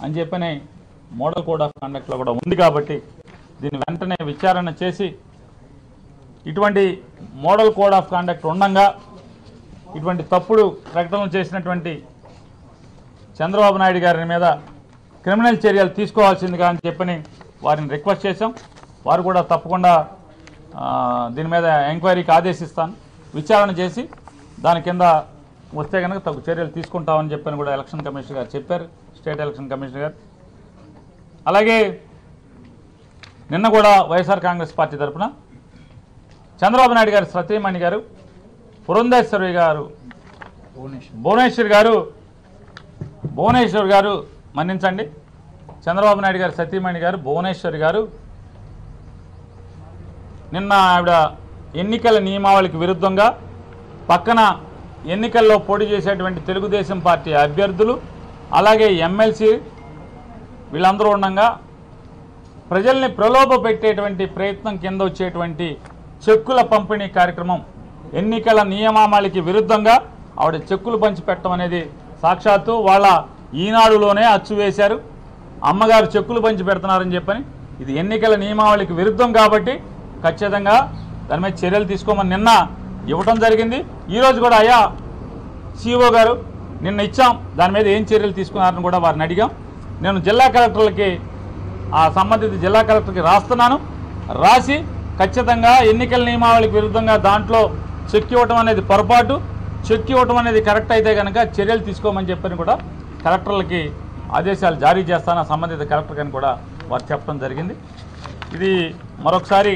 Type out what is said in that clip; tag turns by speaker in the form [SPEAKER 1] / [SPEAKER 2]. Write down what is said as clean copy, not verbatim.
[SPEAKER 1] అని చెప్పని model code of కండక్ట్లో కూడా ఉంది కాబట్టి దీన్ని వెంటనే విచారణ చేసి ఇటువంటి మోడల్ కోడ్ ఆఫ్ కండక్ట్ ఉండగా ఇటువంటి తప్పుడు ప్రకటనలు చేసినటువంటి చంద్రబాబు నాయుడు గారి మీద క్రిమినల్ చర్యలు తీసుకోవాల్సిందిగా అని చెప్పని వారిని రిక్వెస్ట్ చేశాం. వారు కూడా తప్పకుండా దీని మీద ఎంక్వైరీకి ఆదేశిస్తాను, విచారణ చేసి దాని కింద వస్తే కనుక తగు చర్యలు తీసుకుంటామని చెప్పని కూడా ఎలక్షన్ కమిషనర్ గారు చెప్పారు, స్టేట్ ఎలక్షన్ కమిషనర్ గారు. అలాగే నిన్న కూడా వైఎస్ఆర్ కాంగ్రెస్ పార్టీ తరఫున చంద్రబాబు నాయుడు గారి సతీమణి గారు పురంధేశ్వరి గారు భువనేశ్వర్ గారు మన్నించండి, చంద్రబాబు నాయుడు గారి సతీమణి గారు భువనేశ్వరి గారు నిన్న ఆవిడ ఎన్నికల నియమావళికి విరుద్ధంగా పక్కన ఎన్నికల్లో పోటీ చేసేటువంటి తెలుగుదేశం పార్టీ అభ్యర్థులు అలాగే ఎమ్మెల్సీ వీళ్ళందరూ ఉండగా ప్రజల్ని ప్రలోభ పెట్టేటువంటి ప్రయత్నం కింద వచ్చేటువంటి చెక్కుల పంపిణీ కార్యక్రమం ఎన్నికల నియమావళికి విరుద్ధంగా ఆవిడ చెక్కులు పంచిపెట్టడం అనేది సాక్షాత్తు వాళ్ళ ఈనాడులోనే అచ్చు వేశారు. అమ్మగారు చెక్కులు పంచి పెడుతున్నారని చెప్పని ఇది ఎన్నికల నియమావళికి విరుద్ధం కాబట్టి ఖచ్చితంగా దాని మీద చర్యలు తీసుకోమని నిన్న ఇవ్వటం జరిగింది. ఈరోజు కూడా అయ్యా సిఇఓ గారు నిన్న ఇచ్చాం, దాని మీద ఏం చర్యలు తీసుకున్నారని కూడా వారిని అడిగాం. నేను జిల్లా కలెక్టర్లకి సంబంధిత జిల్లా కలెక్టర్కి రాస్తున్నాను, రాసి ఖచ్చితంగా ఎన్నికల నియమావళికి విరుద్ధంగా దాంట్లో చెక్ ఇవ్వటం అనేది పొరపాటు, చెక్ ఇవ్వటం అనేది కరెక్ట్ అయితే కనుక చర్యలు తీసుకోమని చెప్పని కూడా కలెక్టర్లకి ఆదేశాలు జారీ చేస్తాను, సంబంధిత కలెక్టర్ అని కూడా వారు చెప్పడం జరిగింది. ఇది మరొకసారి